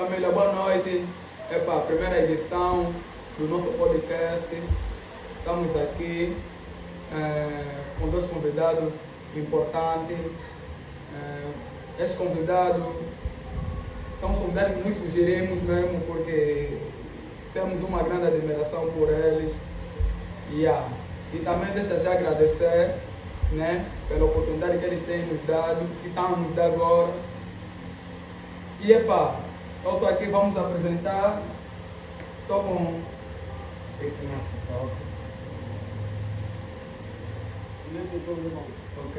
Família, boa noite. Epa, primeira edição do nosso podcast. Estamos aqui com dois convidados importantes. Esses convidados são os convidados que nós sugerimos mesmo porque temos uma grande admiração por eles. E também deixa já agradecer, né, pela oportunidade que eles têm nos dado, que estão a nos dar agora. E epa, eu estou aqui, vamos apresentar. Estou com. Ok.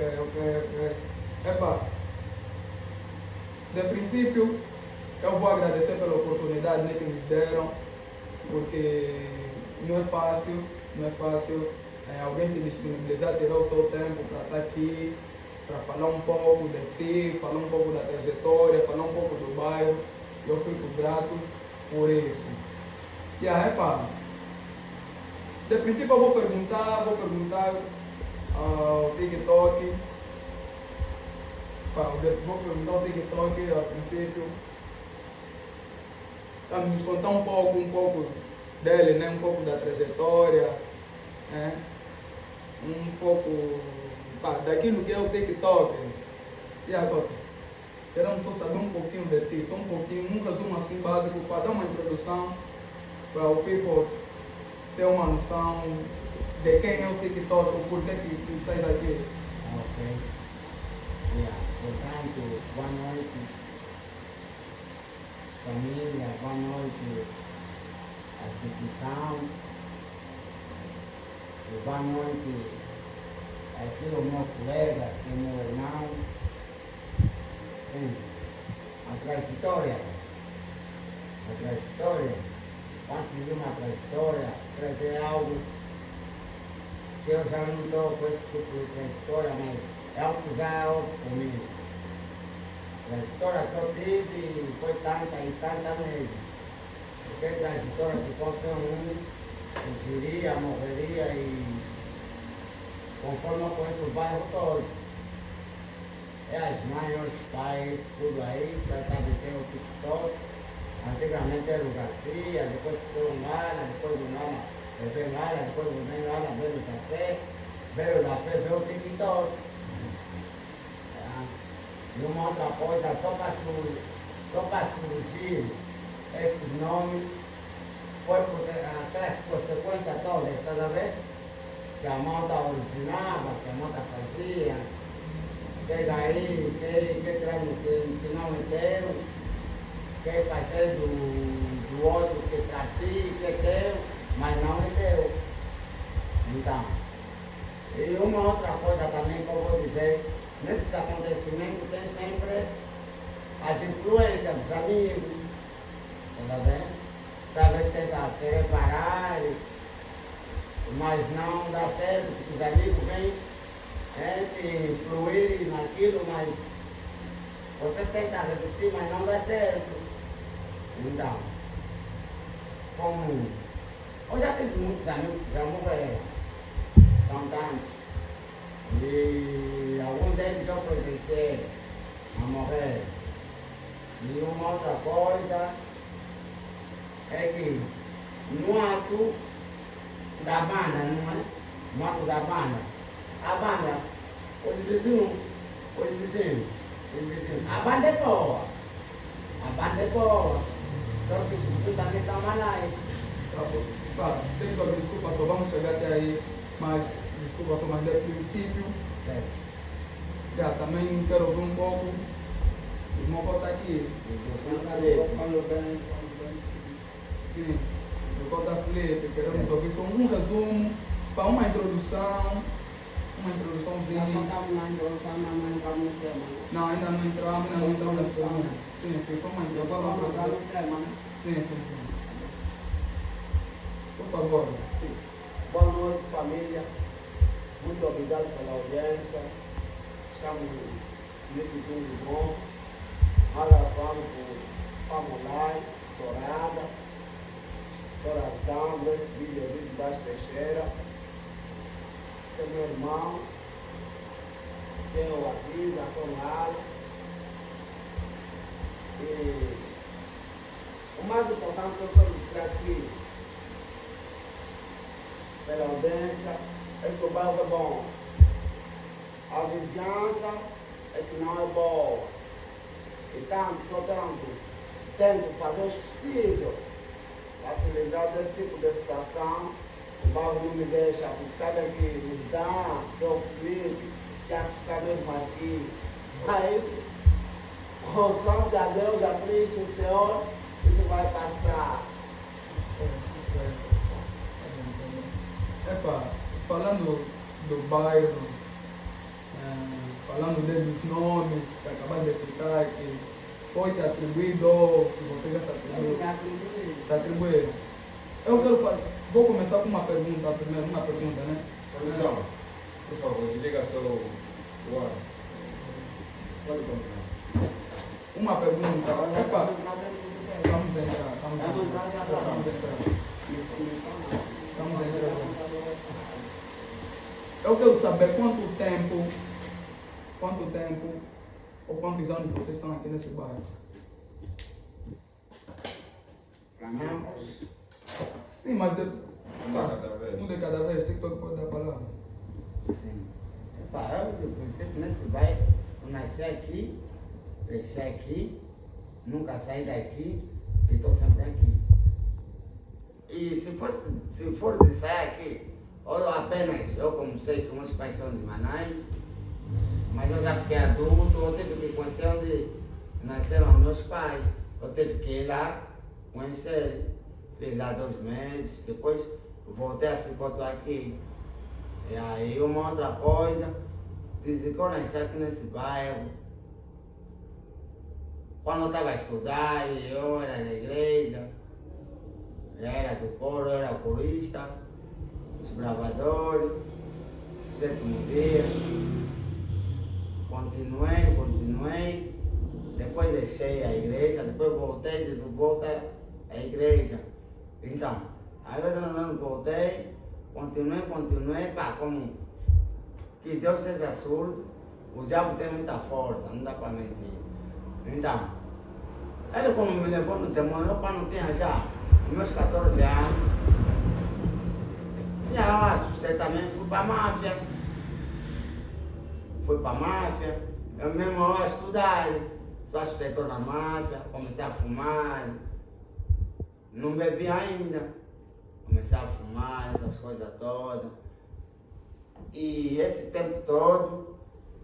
Epa, de princípio, eu vou agradecer pela oportunidade, né, que nos deram, porque não é fácil alguém se disponibilizar, tirar o seu tempo para estar aqui, para falar um pouco de si, falar um pouco da trajetória, falar um pouco do bairro. Eu fico grato por isso. Epa, de princípio eu vou perguntar ao TikTok. Vou perguntar ao TikTok a princípio. Para nos contar um pouco dele, né? Um pouco da trajetória, né? Um pouco daquilo que é o TikTok. E agora? Queremos só saber um pouquinho de ti, só um resumo assim básico para dar uma introdução para o people ter uma noção de quem é o TikTok, o porquê que tu estás aqui. Ok. Portanto, boa noite, família, boa noite, a instituição, e boa noite aqui o meu colega e meu irmão. Sim, a trajetória, conseguir uma trajetória, trazer algo que eu já não estou com esse tipo de trajetória, mas é algo que já houve comigo. A trajetória que eu tive foi tanta e tanta mesmo. Porque a trajetória que qualquer um fugiria, morreria e conforme eu conheço o bairro todo. É as mães, os pais, tudo aí, já sabe que é o TikTok. Antigamente era o Garcia, depois ficou o Ngala, depois o Ngala bebeu Ngala, depois o Ngala bebeu o café, veio o café, veio o TikTok. E uma outra coisa, só para surgir esses nomes, foi porque aquelas consequências todas, está a ver? Que a malta originava, que a malta fazia. Chega aí, que não é teu, quer fazer do outro que para ti, que é teu, mas não é teu. Então, e uma outra coisa também que eu vou dizer, nesses acontecimentos tem sempre as influências dos amigos, tá vendo? Sabe, tenta querer parar, mas não dá certo, porque os amigos vêm influir naquilo, mas você tenta resistir, mas não dá certo. Então, como eu já tive muitos amigos que já morreram, são tantos, e alguns deles eu presenciei a morrer. E uma outra coisa é que no ato da banda, não é? No ato da banda, a banda, os vizinhos, a banda é boa, só que os vizinhos também são malais. Desculpa, vamos chegar até aí, mas desculpa, mas de princípio, Certo. Também quero ouvir um pouco, o irmão está aqui. Falo bem. Sim, o Cota Felipe, queremos ouvir só um resumo, para uma introduçãozinha. Não introdução, não entramos no tema. Não, ainda não entramos na segunda. Sim, foi uma introdução. Vamos entrar no tema, né? Sim. Por favor. Sim. Boa noite, família. Muito obrigado pela audiência. Chamo-me Felipe Dungo Bom. Agravando por Famolai, Torada, Torazdão, esse vídeo é vídeo das Teixeira. Esse é meu irmão. Quem eu aviso, a Tonala. E mais importante que eu quero dizer aqui, pela audiência, é que o bairro é bom. A vizinhança é que não é boa. E tanto que eu tento fazer o possível para se livrar desse tipo de situação. O bairro não me deixa, porque sabem que nos dá, que o Felipe, que há que ficar mesmo aqui. Mas, consoante a Deus, a Cristo, o Senhor, isso vai passar. Epa, falando do bairro, falando dos nomes que acabaram de citar, que foi te atribuído ou que você já se atribuiu? Te atribuíram. Eu quero vou começar com uma pergunta, primeiro, uma pergunta, né? Produção, por favor, desliga só o ar. Pode continuar. Uma pergunta. Epa, Vamos vamos entrar. Eu quero saber quanto tempo ou quantos anos vocês estão aqui nesse bairro? Caminhamos. Sim, mas Um de cada vez, TikTok pode dar a palavra. Sim. Epá, eu princípio nesse bairro, eu nasci aqui, cresci aqui, nunca saí daqui e estou sempre aqui. E se for de sair aqui, ou apenas eu como sei que meus pais são de Manaus, mas eu já fiquei adulto, eu tive que conhecer onde nasceram meus pais, eu tive que ir lá conhecer, fiz lá 2 meses, depois voltei a se botar aqui. E aí uma outra coisa, dizem que eu nasci aqui nesse bairro. Quando eu estava a estudar, eu era da igreja, eu era do coro, eu era corista, desbravador, 7º dia. Continuei, depois deixei a igreja, depois voltei de volta à igreja. Então, a igreja não voltei, continuei, pá, como que Deus seja surdo, o diabo tem muita força, não dá para mentir. Então, ele como me levou no demônio, eu quando tinha já meus 14 anos, já eu assustei também, fui para a máfia. Eu mesmo eu a estudar, só espetou na máfia, comecei a fumar, não bebi ainda, comecei a fumar, essas coisas todas. E esse tempo todo,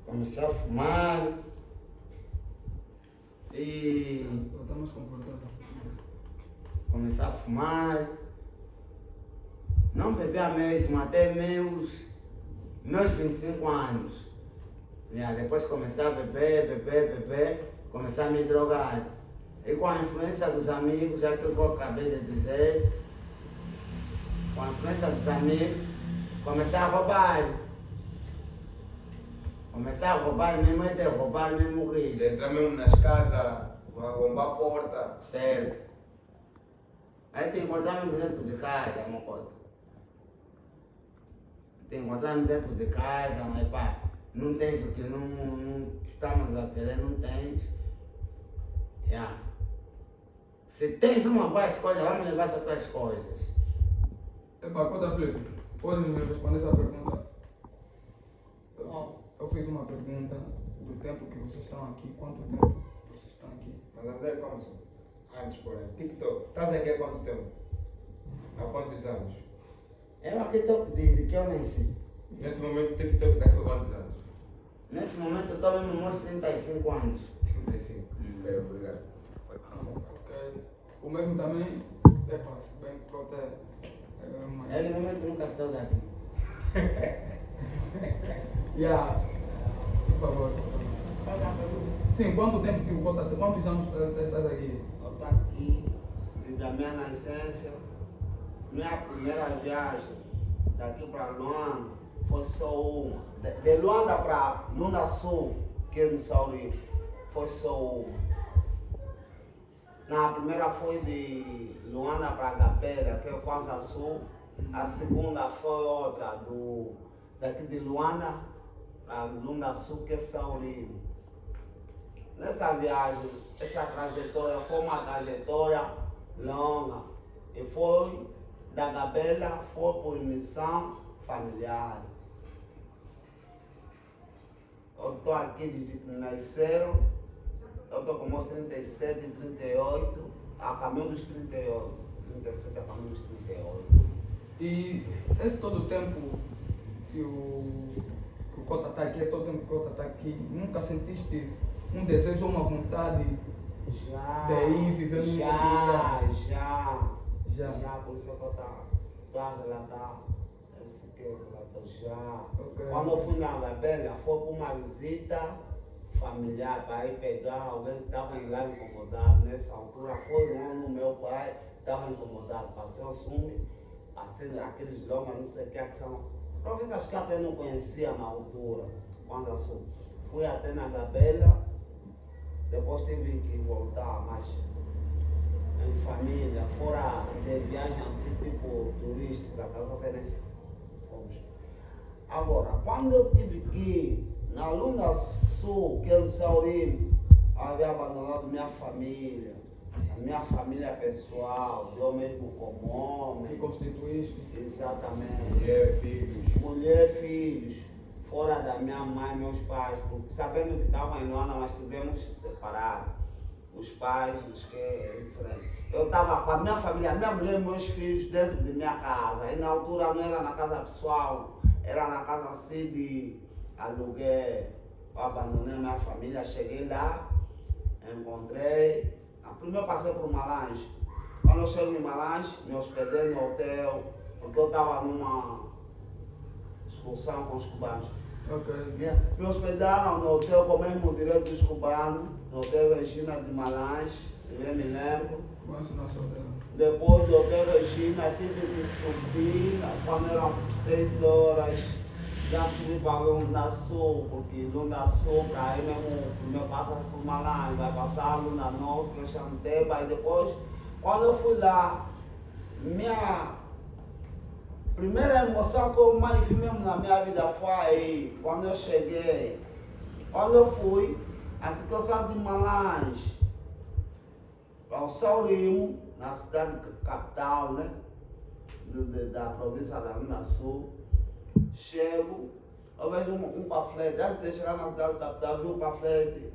comecei a fumar e Estamos confortáveis. comecei a fumar, não bebia mesmo até meus 25 anos. Depois comecei a beber, comecei a me drogar. E com a influência dos amigos, já que eu acabei de dizer, com a influência dos amigos, comecei a roubar. Mesmo é de roubar mesmo De risco. entrar mesmo nas casas, arrombar a porta. Certo. Aí te encontramos dentro de casa, uma coisa. Te encontramos dentro de casa, mas pá, não tens o que não estamos a querer, não tens. Se tens uma boa coisa, vamos levar essas tuas coisas. Epa, Cota Felipe, pode me responder essa pergunta? Eu fiz uma pergunta do tempo que vocês estão aqui, quanto tempo vocês estão aqui? Mas André, como assim? Antes, porém. TikTok. Estás aqui há quanto tempo? Há quantos anos? Eu acredito desde que eu nasci. Nesse momento, TikTok está com quantos anos? Nesse momento eu estou mesmo uns 35 anos. 35. Ok, obrigado. Pode passar. Ok. O mesmo também, epa, se bem que Cota Ele mesmo nunca saiu daqui. por favor. Faz a pergunta. Sim, quanto tempo que o Cota, quantos anos estás aqui? Eu estou aqui desde a minha nascença. Minha primeira viagem daqui para Luanda foi só uma. De Luanda para Lunda Sul, que é no Sauri, foi só uma. A primeira foi de Luanda para Gapera, que é o Kwanza Sul. A segunda foi outra, daqui de Luanda para Lunda Sul, que é Sauri. Nessa viagem, essa trajetória foi uma trajetória longa. E foi da Gabela, foi por missão familiar. Eu estou aqui desde que nasceram, eu estou com meus 37, 38, a caminho dos 38. 37 a caminho dos 38. E esse todo o tempo que o Cota está aqui, esse todo o tempo que o Cota está aqui, nunca sentiste um desejo ou uma vontade Já, de ir viver no já, por isso eu estou a relatar esse que eu relato já. Ok. Quando eu fui na Gabela, foi para uma visita familiar para ir pegar alguém que estava lá incomodado. Nessa altura foi o meu pai, estava incomodado, passei o sumo, passei aqueles longas, não sei o que são. Províncias que até não conhecia na altura, quando eu fui até na Gabela, depois tive que voltar, mas em família, fora de viagem assim, tipo turística, estás a ver, né? Fomos. Agora, quando eu tive que ir na Lunda Sul, que é no Saurim, havia abandonado minha família pessoal, eu mesmo como homem. que constituíste? Exatamente. Mulher, filhos, fora da minha mãe, meus pais, porque sabendo que estavam em Luanda, mas tivemos separados. Os pais, os que é diferente. Eu estava com a minha família, minha mulher e meus filhos dentro de minha casa. E na altura não era na casa pessoal, era na casa assim de aluguel. Eu abandonei minha família, cheguei lá, encontrei. Primeiro passei por Malange. Quando eu chego em Malange, me hospedei no hotel, porque eu estava numa excursão com os cubanos. Ok. Me hospedaram no hotel com o mesmo direito dos cubanos, no Hotel Regina de Malange, se bem me lembro. Conheço o nosso hotel. Depois do Hotel Regina, tive que subir, quando eram 6 horas, já subi para Lunda Sul, porque Lunda Sul, para aí mesmo, primeiro passa por Malange, vai passar Lunda Norte, que é Xanteba, e depois, quando eu fui lá, minha primeira emoção que eu mais vi mesmo na minha vida foi aí, quando eu cheguei. Quando eu fui, a situação de Malange, para o Saurimo, na cidade capital, né, da província da Lunda Sul, chego, eu vejo um panfleto, antes de chegar na cidade capital, vi um panfleto,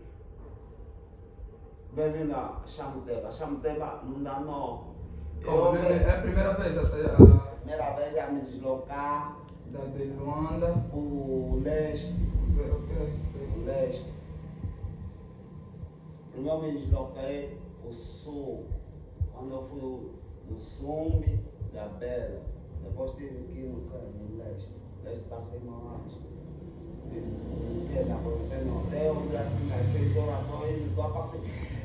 bem-vindo a Xamuteba, Lunda Norte. É a primeira vez a sair Primeira vez a me deslocar de Luanda para o leste. O leste. Primeiro me desloquei para o sul. Quando eu fui no Sumbi, Gabela. Depois tive que ir no leste. Leste passei mais. Fiquei no hotel, assim, às 6 horas estou indo a partir.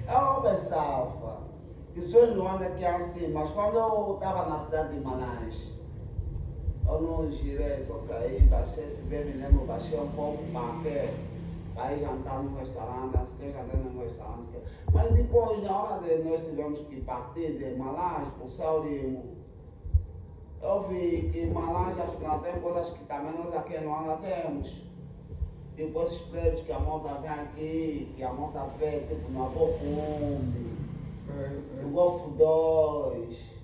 Eu pensava que sou em Luanda que é assim, mas quando eu estava na cidade de Malange, eu não girei, só saí, baixei, se bem me lembro, baixei um pouco para ir jantar no restaurante, assim que eu jantei no restaurante. Mas depois, na hora de nós tivemos que partir de Malange para o Saurimo, eu vi que em Malange afinal tem coisas que também nós aqui em Luanda temos. Tipo esses prédios que a moto vem aqui, que a moto vê, tipo no Avô Cumbi, no Golfo 2,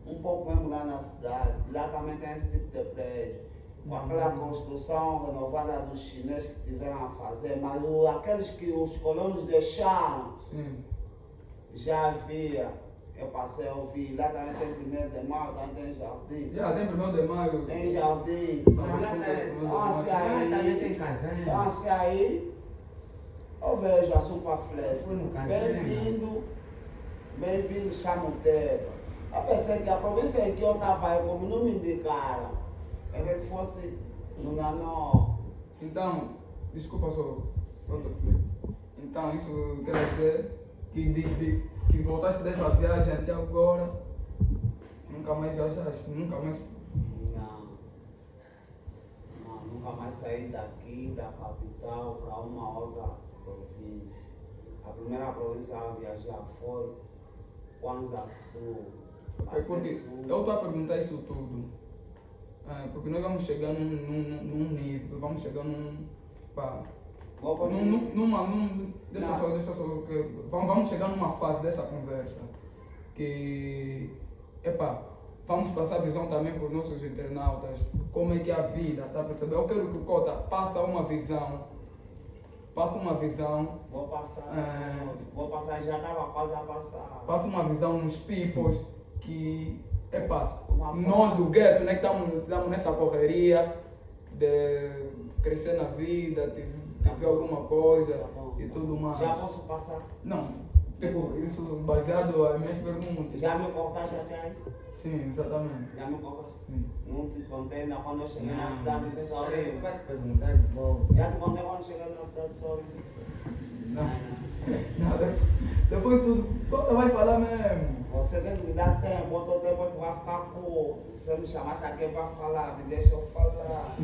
um pouco mesmo lá na cidade. Lá também tem esse tipo de prédio. Com aquela construção renovada dos chineses que tiveram a fazer, mas aqueles que os colonos deixaram, sim, já havia. Eu passei a ouvir, lá também tem 1º de maio, também tem jardim. Já tem 1º de maio. Tem jardim. Mas também tem casinha. Então assim aí, eu vejo a sua panfleto. Fui no casinha. Bem-vindo Xamuteba. Eu pensei que a província em que eu estava, como não me indicaram, pensei que fosse no Norte. Então, desculpa só outro filho. Então isso quer dizer que desde que voltaste dessa viagem até agora, nunca mais viajaste, nunca mais. Não, nunca mais saí daqui, da capital, para uma outra província. A primeira província a viajar foi Kwanza Sul. É porque eu estou a perguntar isso tudo, porque nós vamos chegar num nível, vamos chegar vamos chegar numa fase dessa conversa que, vamos passar a visão também para os nossos internautas, como é que é a vida, tá a perceber? Eu quero que o Cota passe uma visão, Vou passar, já estava quase a passar. passa uma visão nos peoples que, Uma nós do fase. gueto, né, que estamos nessa correria de crescer na vida, de ver alguma coisa Tá bom. e tudo mais. Já posso passar? Não, tipo, isso baseado às minhas perguntas. Já me cortaste até aí? Sim, exatamente. Já me cortaste? Sim. Não te contei não, quando eu cheguei na Não, cidade de vai Sorriso. te perguntar de volta. Já te contei quando cheguei na cidade de Sorriso? Nada. Depois tudo, Cota vai falar mesmo. Você tem que me dar tempo, outro tempo que vai ficar curto. Você me chamaste aqui para falar, me deixa eu falar.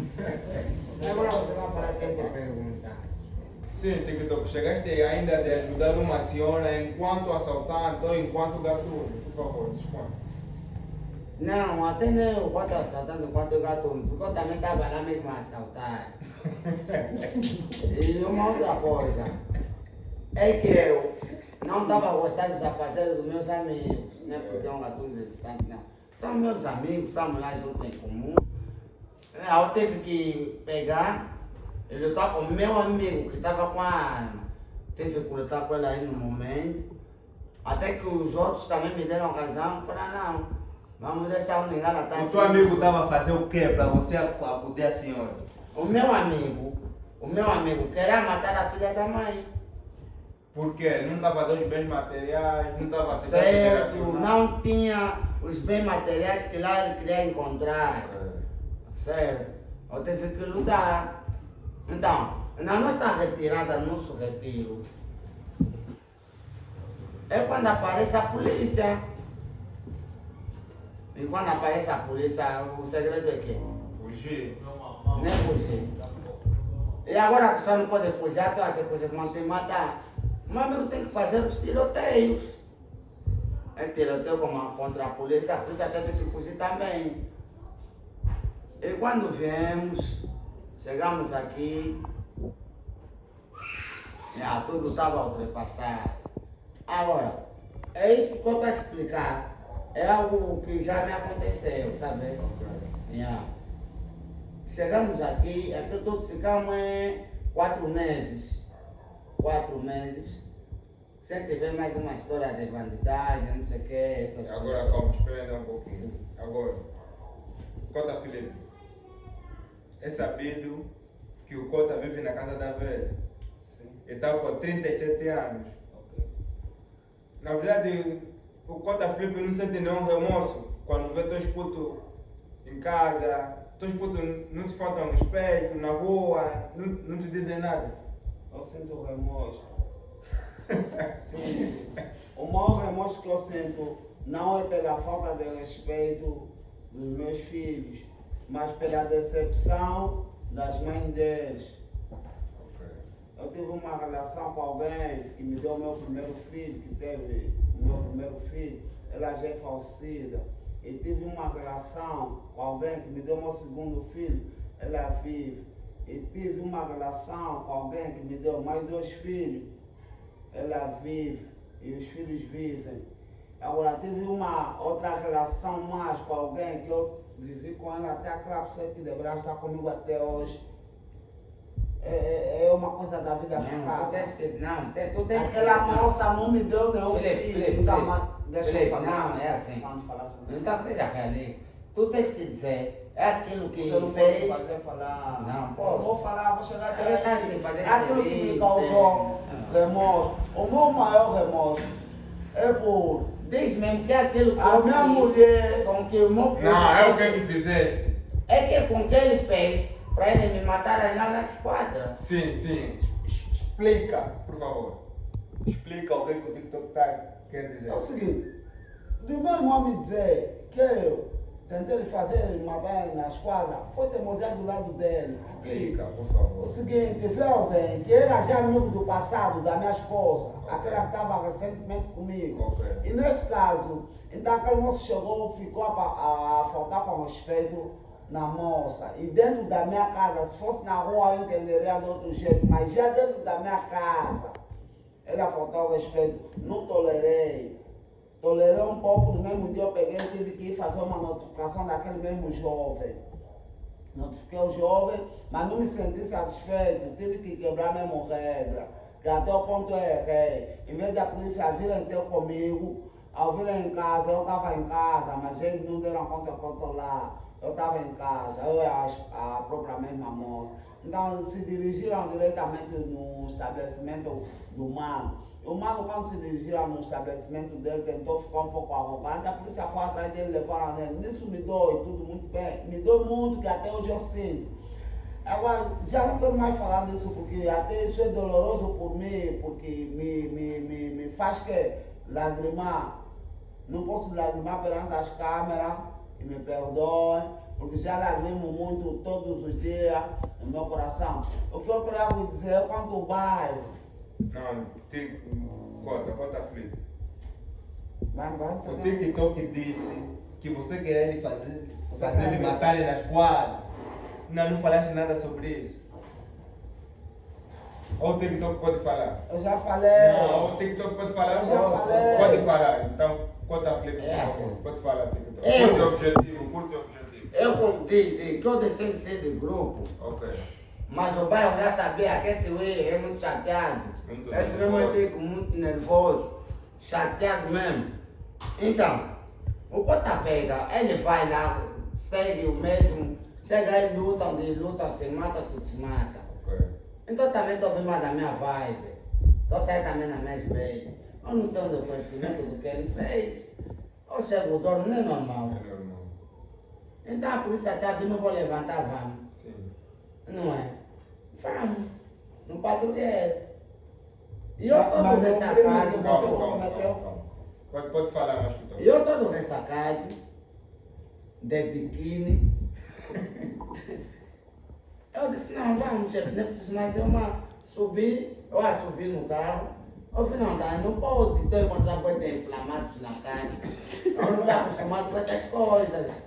Agora você vai falar sem te perguntar. Sim, TikTok, chegaste ainda de ajudar uma senhora enquanto assaltante ou enquanto gatuno, por favor, desconta. Não, até nem o quanto assaltando, quanto gatuno, porque eu também estava lá mesmo a assaltar. E uma outra coisa, é que eu não estava gostando dos afazeres dos meus amigos, não é porque é um gatuno distante, não. São meus amigos, estamos lá juntos em comum. Eu tive que pegar e lutar com o meu amigo que estava com a arma. Tive que lutar com ele aí no momento. Até que os outros também me deram razão. Falaram, não, vamos deixar o Ningala estar O seu amigo estava a fazer o quê para você acudir a senhora? O meu amigo queria matar a filha da mãe. Por quê? Não estava a dar os bens materiais, não estava a ser Certo, não tinha os bens materiais que lá ele queria encontrar. Certo, eu tive que lutar. Então, na nossa retirada, no nosso retiro, é quando aparece a polícia. E quando aparece a polícia, o segredo é que Fugir. nem fugir. E agora que só não pode fugir, então você coisa que não tem que matar. O meu amigo tem que fazer os tiroteios. É tiroteio contra a polícia teve que fugir também. E quando viemos, chegamos aqui, já tudo estava ultrapassado. Agora, é isso que eu estou a explicar. É algo que já me aconteceu, tá vendo? Yeah. Chegamos aqui tudo ficamos em 4 meses. 4 meses. Sem te ver mais uma história de bandidagem, não sei o que, essas Agora, coisas. calma, espera ainda um pouquinho. Sim. Agora, Cota Filipe, é sabido que o Cota vive na casa da velha. Sim. Ele está com 37 anos. Ok. Na verdade, o Cota Filipe não sente nenhum remorso quando vê teus putos em casa, teus putos não te faltam respeito, na rua, não te dizem nada. Eu sinto remorso. Sim. O maior remorso que eu sinto não é pela falta de respeito dos meus filhos, mas pela decepção das mães deles. Eu tive uma relação com alguém que me deu o meu primeiro filho, que teve o meu primeiro filho, ela já é falecida. E tive uma relação com alguém que me deu o meu segundo filho, ela vive. E tive uma relação com alguém que me deu mais 2 filhos, ela vive e os filhos vivem. Agora tive uma outra relação mais com alguém que eu vivi com ela até aquela pessoa que deverá estar comigo até hoje. É uma coisa da vida que passa. Tu tens que... Aquela moça não me deu nenhum Felipe, filho. Então, deixa eu Felipe, falar. não, é assim. Quando falar assim. Então seja realista. Tu tens que dizer, é aquilo que Você não fez. pode fazer falar. Não, Eu posso. vou falar, vou chegar até Ele tá aí. de fazer É aquilo que me entrevista. causou remorso. O meu maior remorso é por Diz mesmo que é aquilo que a eu minha fiz, mulher. com que o meu Não, é o que fizeste. É que com que ele fez para ele me matar aí lá na esquadra. Sim, sim. Explica, por favor. Explica o que o TikTok quer dizer. É o seguinte, do meu irmão me dizer que eu tentei fazer ele matar na esquadra, foi teimosia do lado dele. Explica, por O favor. seguinte, veio alguém que era já amigo do passado da minha esposa, aquela que estava recentemente comigo. Ok. E neste caso, então aquele moço chegou, ficou a faltar com respeito na moça. E dentro da minha casa, se fosse na rua eu entenderia de outro jeito, mas já dentro da minha casa, ele faltou respeito, não tolerei. tolerei um pouco, no mesmo dia eu peguei e tive que ir fazer uma notificação daquele mesmo jovem. Notifiquei o jovem, mas não me senti satisfeito, tive que quebrar mesmo regra, que até o ponto eu errei. Em vez da polícia virem ter comigo, ao virem em casa, eu estava em casa, mas eles não deram conta que eu estou lá. Eu estava em casa, eu e a própria mesma moça. Então se dirigiram diretamente no estabelecimento do mano. O mano, quando se dirigiram no estabelecimento dele, tentou ficar um pouco arrogante. A polícia foi atrás dele, levaram nele. Nisso me dói tudo muito bem. Me dói muito, que até hoje eu sinto. Agora, já não quero mais falar disso, porque até isso é doloroso por mim, porque me faz que lagrimar. Não posso lagrimar perante as câmeras, e me perdoem, porque já lagrimo muito todos os dias no meu coração. O que eu queria vos dizer quanto ao bairro. Não, conta Felipe. Vai O TikTok disse que você queria ele fazer ele matar ele nas quadras. Não falaste nada sobre isso. Ou o TikTok pode falar? Eu já falei. Não, o TikTok pode falar? Eu já falei. Pode falar, então conta Felipe. É assim. Pode falar, TikTok. Eu. Curte o objetivo. Eu contei que eu deixei de ser de grupo, Ok. mas o bairro já sabia que esse Willy é muito chateado. Muito Esse mesmo nervoso. é tipo muito nervoso, chateado mesmo. Então, o Cota pega, ele vai lá, segue o mesmo, chega aí, lutam, se mata, se desmata. Ok. Então também estou vindo da minha vibe, estou saindo também na mesma bem. Eu não tenho conhecimento do que ele fez. Eu chego, dormo, não é normal. É normal. Então a polícia está vindo, não vou levantar, vamos. Sim. Não é? Vamos, no patrulheiro. E eu todo Mas ressacado. Calma. Pode falar mais que E eu todo ressacado, de biquíni. Eu disse, não, vamos, chefe, não é preciso mais eu subi no carro. Eu falei, não, tá, não pode, estou encontrando boitas inflamados na carne. Eu não estou acostumado com essas coisas.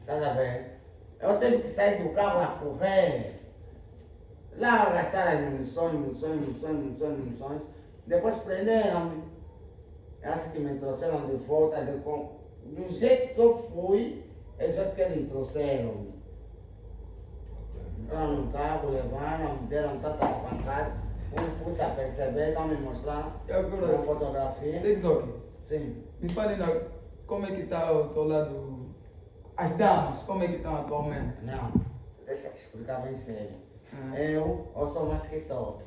Tá a ver? Eu tive que sair do carro a correr. Lá gastar as munições. Depois prenderam-me. É assim que me trouxeram de volta. Do jeito que eu fui, é o jeito que eles me trouxeram. Entraram no carro, levaram, me deram tantas pancadas. Fui a perceber, estão me mostrando uma fotografia. TikTok, Sim. me fale como é que está o teu lado. As damas, como é que estão atualmente? Não, deixa eu te explicar bem sério. Ah. Eu sou mais TikTok.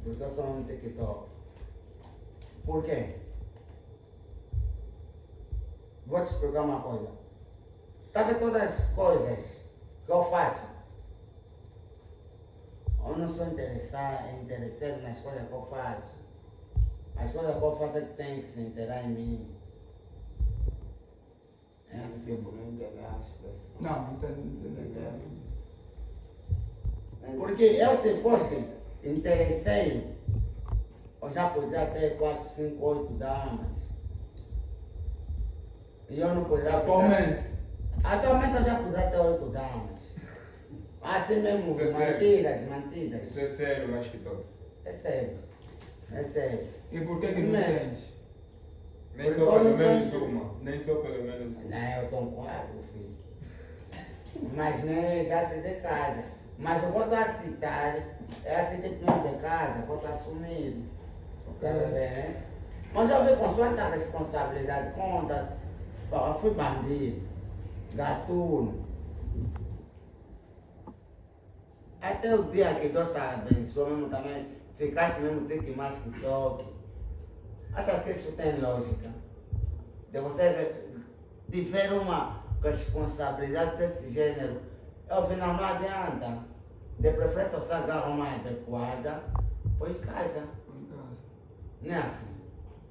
Porque eu sou um TikTok. Por quê? Vou te explicar uma coisa. Sabe todas as coisas que eu faço? Eu não sou interessado nas coisas que eu faço. As coisas que eu faço é que tem que se inteirar em mim. É assim. Não entender a expressão. Não entendo. Porque eu, se fosse interesseiro, eu já poderia ter 4, 5, 8 damas. E eu não poderia. Atualmente eu já poderia ter 8 damas. Assim mesmo, Isso é mantidas. Isso é sério, mais que todo. É sério. E por que não Mas- tens? Nem Porque só eu pelo não sou menos interessado. uma. Nem só pelo menos uma. Não, eu tenho 4, filho. Mas nem já sei de casa. Mas eu vou dar citar, é assim tipo nome de casa, vou estar sumido. Tá vendo, né? Mas eu vi com sua responsabilidade, contas. Bom, eu fui bandido, gatuno. Até o dia que Deus te abençoou mesmo também, ficaste mesmo ter mais que toque. Achas que isso tem lógica? De você tiver uma responsabilidade desse gênero, eu vi, não adianta. De preferência você agarra uma adequada, põe em casa. Não é assim.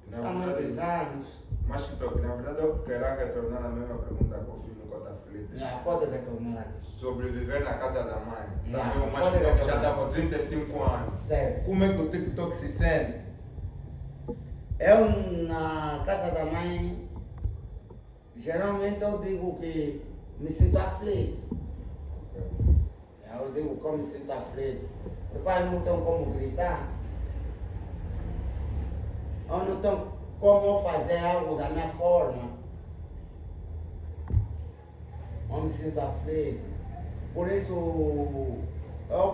Não, São não é muitos isso. anos. Mas que toque, na verdade eu quero retornar à mesma pergunta que eu fiz no Cota Felipe. Já pode retornar aqui. Sobreviver na casa da mãe. Já, Também o mais pode que toque já retornar. está com 35 anos. Sério. Como é que o TikTok se sente? Eu, na casa da mãe, geralmente eu digo que me sinto aflito. Eu digo que eu me sinto aflito. Porque eu não tenho como gritar. Eu não tenho como fazer algo da minha forma. Eu me sinto aflito. Por isso, eu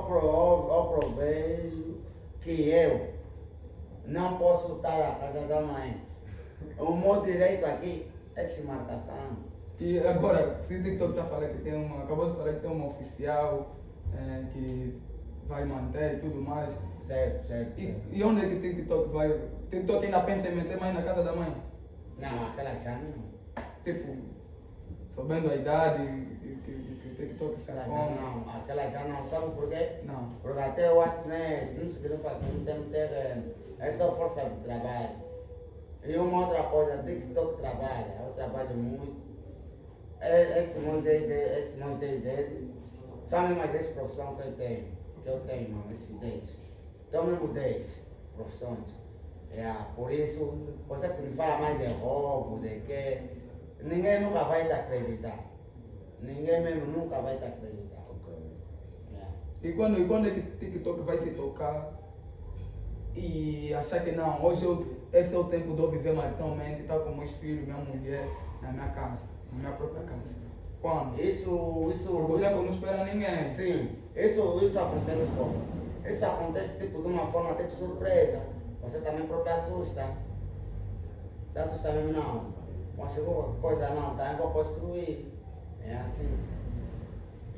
provejo que eu não posso estar na casa da mãe. O meu direito aqui é desmarcação. E agora, se o TikTok está falando que tem uma, acabou de falar que tem uma oficial que vai manter e tudo mais. Certo, certo. E onde é que o TikTok vai? TikTok ainda pensa em meter mais na casa da mãe? Não, aquela já não. Tipo, sabendo a idade que o TikTok se Aquela já come. não. Aquela já não. Sabe por quê? Não. Porque até o Atnes não significa que não tem terreno. É só força de trabalho. E uma outra coisa, TikTok trabalha. Eu trabalho muito. Esse monte de dedo são mesmo as 10 profissões que eu tenho, mano, esses 10. Então mesmo 10 profissões. Por isso, você se me fala mais de roubo, de que ninguém nunca vai te acreditar. Ninguém mesmo nunca vai te acreditar. E quando é que o TikTok vai se tocar e achar que não, esse é o tempo de eu viver maritalmente, estar com meus filhos, minha mulher, na minha casa, na minha própria casa? Quando? Porque o tempo não espera ninguém. Sim, isso acontece como? Isso acontece tipo de uma forma até de surpresa. Você também próprio assusta. Você assusta mesmo não. Conseguiu coisa não, também vou construir. É assim.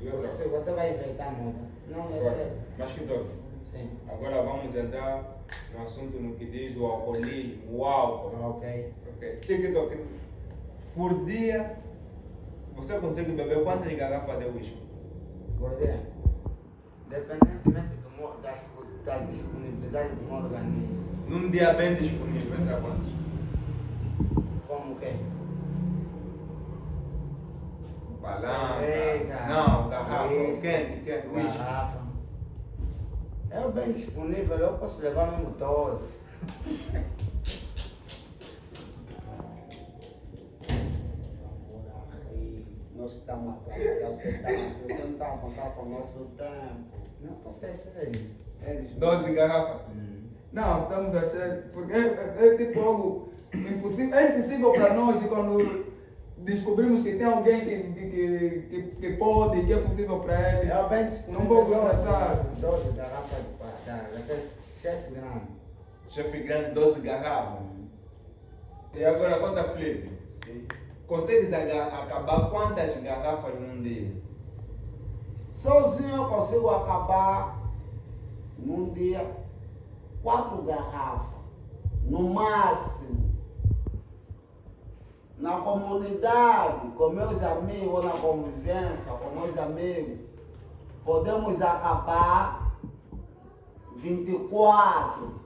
E outra? Você vai inventar moda. Não é Agora, sério. mas que doutor, Sim. agora vamos entrar no assunto no que diz o alcoolismo, o álcool. Ok. Ok. TikTok, por dia, você consegue beber quantas garrafas de uísque? Gordinha, independentemente da disponibilidade do meu organismo, Num dia bem disponível, entra quantos? como que? Palanca. Cerveja, Não, garrafa. uísque, Quente, uísque. garrafa. É bem disponível, eu posso levar mesmo 12. Nós que estamos atrás, você não está a contar com o nosso tempo. Não estou sendo sério. Eles 12 garrafas. Não, estamos a achar, porque é tipo algo impossível. É impossível para nós quando descobrimos que tem alguém que pode, que é possível para ele. É bem disponível. Não vou conversar. 12 garrafas daquele chefe grande. Chefe grande, 12 garrafas. E agora conta Felipe. Sim. Consegues acabar quantas garrafas num dia? Sozinho eu consigo acabar num dia 4 garrafas, no máximo. Na comunidade, com meus amigos, ou na convivência com meus amigos, podemos acabar 24.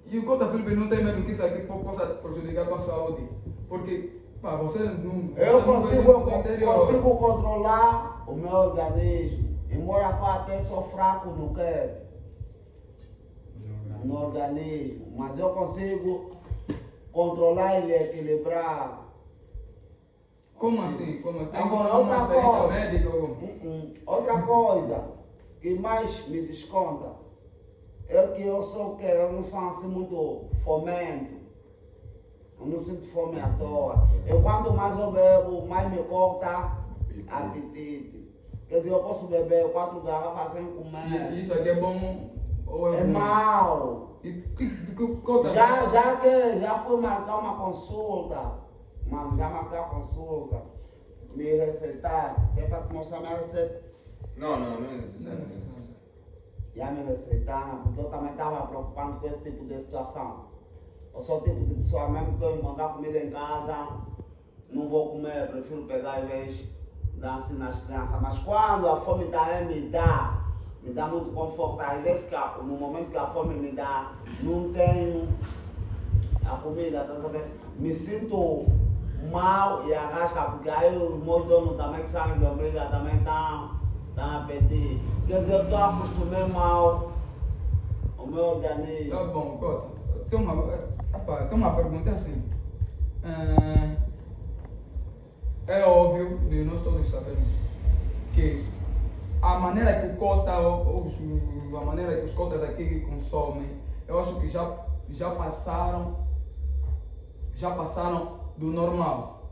E o Cota Felipe não tem medo que isso aqui possa prejudicar a tua saúde. Porque, pá, você não. Eu você não vai consigo, do interior. consigo controlar o meu organismo. Embora eu até sou fraco no quê? No organismo. Mas eu consigo controlar e equilibrar. Como assim? Como tem Agora, uma outra experiência coisa. médica? Ou... Outra coisa que mais me desconta é que eu sou que eu não sou assim muito fomento. Eu não sinto fome à toa. E quanto mais eu bebo, mais me corta apetite. Quer dizer, eu posso beber 4 garrafas sem comer. E isso aqui é bom ou é É ruim? mau. Cota Já fui marcar uma consulta. Mano, já marquei a consulta. Me receitar. Que é para te mostrar minha receita. Não é necessário. Já me receitaram, porque eu também estava preocupado com esse tipo de situação. Eu sou o tipo de pessoa, mesmo que eu encontrar comida em casa, não vou comer, prefiro pegar e vez dar assim nas crianças. Mas quando a fome também me dá muito conforto. Às vezes que no momento que a fome me dá, não tenho a comida, tá sabendo? Me sinto mal e arrasca, porque aí os meus donos também que sabem de obriga também estão a pedir. Quer dizer, eu acostumei mal o meu organismo. Tá bom, Cota. Tem uma pergunta assim. É óbvio, e nós todos sabemos, que a maneira que o Cota, a maneira que os Cotas aqui consomem, eu acho que já passaram já passaram do normal.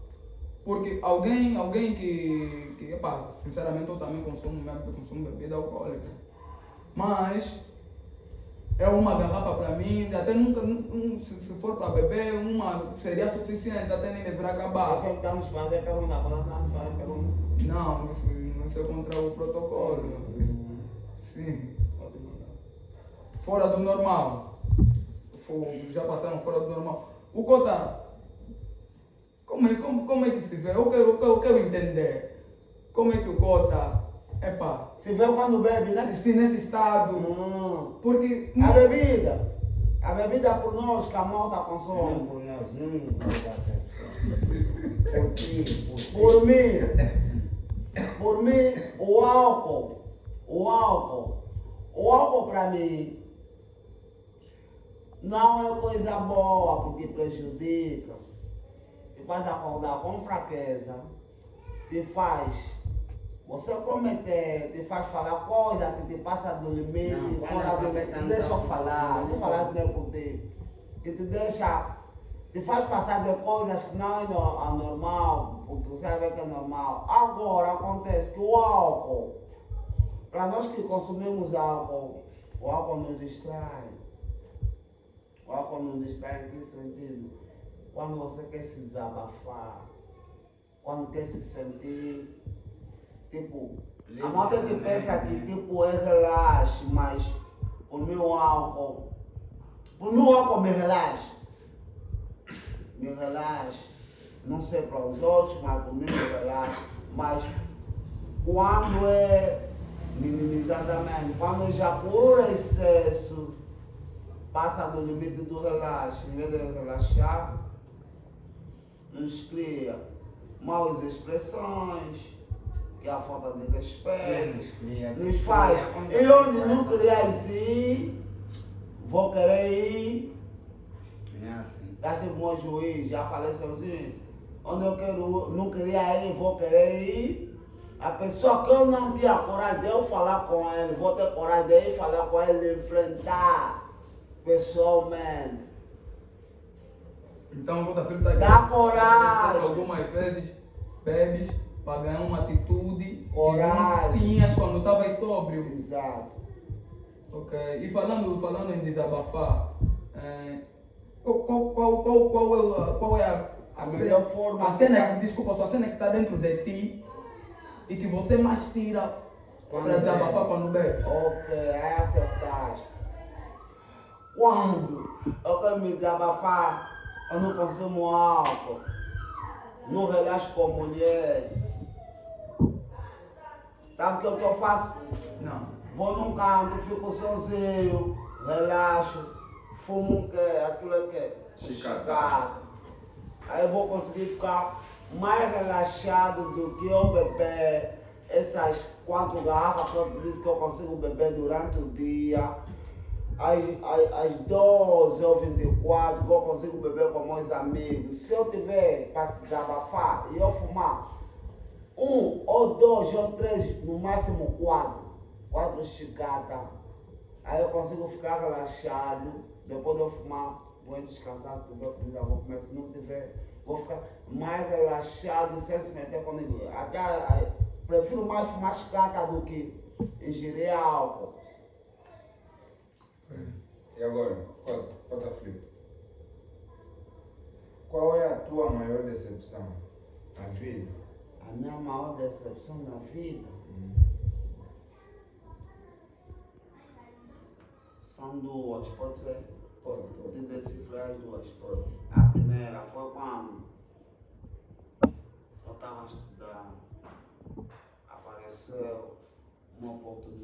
Porque alguém que epá, sinceramente eu também consumo bebida alcoólica. Mas é uma garrafa para mim, até nunca, se for para beber, uma seria suficiente, até nem deverá acabar. Nós estamos fazendo pergunta, quando estamos fazendo pergunta. Não, isso é contra o protocolo. Sim. Pode mandar. Fora do normal. Já passaram fora do normal. O Cota, como é que se vê? Eu quero entender. Como é que o Cota, epá, Se vê quando bebe, né? se nesse estado, porque A bebida por nós que a malta consome. Por nós, por ti, Por mim, o álcool para mim não é coisa boa porque prejudica, te faz acordar com fraqueza, te faz você cometer, te faz falar coisa que te passa do limite, Não, fora do limite, deixa eu falar, não falar nem por ti, que te deixa, te faz passar de coisas que não é anormal, porque você vai ver que é normal. Agora acontece que o álcool, para nós que consumimos álcool, o álcool nos distrai. O álcool nos distrai em que sentido? Quando você quer se desabafar, quando quer se sentir, tipo, a malta que pensa que tipo é relaxe, mas por mim o álcool me relaxa. Me relaxa. Não sei para os outros, mas por mim me relaxa. Mas quando é minimizadamente, quando já por excesso passa do limite do relaxo, em vez de relaxar, nos cria maus expressões, que é a falta de respeito, nos faz, e onde não querias ir, vou querer ir. É assim. Estás tipo um juiz, já falei sozinho, onde eu não queria ir, vou querer ir. A pessoa que eu não tinha coragem de eu falar com ele, vou ter coragem de ir falar com ele, enfrentar pessoalmente. então o Cota Filho está aqui. Dá coragem. Algumas vezes bebes para ganhar uma atitude Coragem. que não tinhas quando estavas sóbrio. Exato. Ok. E falando em desabafar, qual é A melhor forma a cena, desculpa, só a cena que está dentro de ti e que você mais tira para desabafar bebes. quando bebes? Ok, aí acertaste. Quando eu quero me desabafar, eu não consumo álcool, não relaxo com mulher. Sabe o que eu faço? Não. Vou num canto, fico sozinho, relaxo, fumo um que, aquilo é que? Chicata. Aí eu vou conseguir ficar mais relaxado do que eu beber essas 4 garrafas que eu disse que eu consigo beber durante o dia. Às 12 ou 24 que eu consigo beber com meus amigos. Se eu tiver para se desabafar e eu fumar 1 ou 2 ou 3, no máximo 4 chicatas, aí eu consigo ficar relaxado. Depois de eu fumar, vou descansar. Se tiver comida, vou comer. Se não tiver, vou ficar mais relaxado sem se meter com ninguém. Até prefiro mais fumar chicata do que ingerir álcool. E agora, Cota Filho, qual é a tua maior decepção na vida? A minha maior decepção na vida são 2, pode ser? Pode decifrar as 2. A primeira foi quando eu estava a estudar, apareceu uma oportunidade.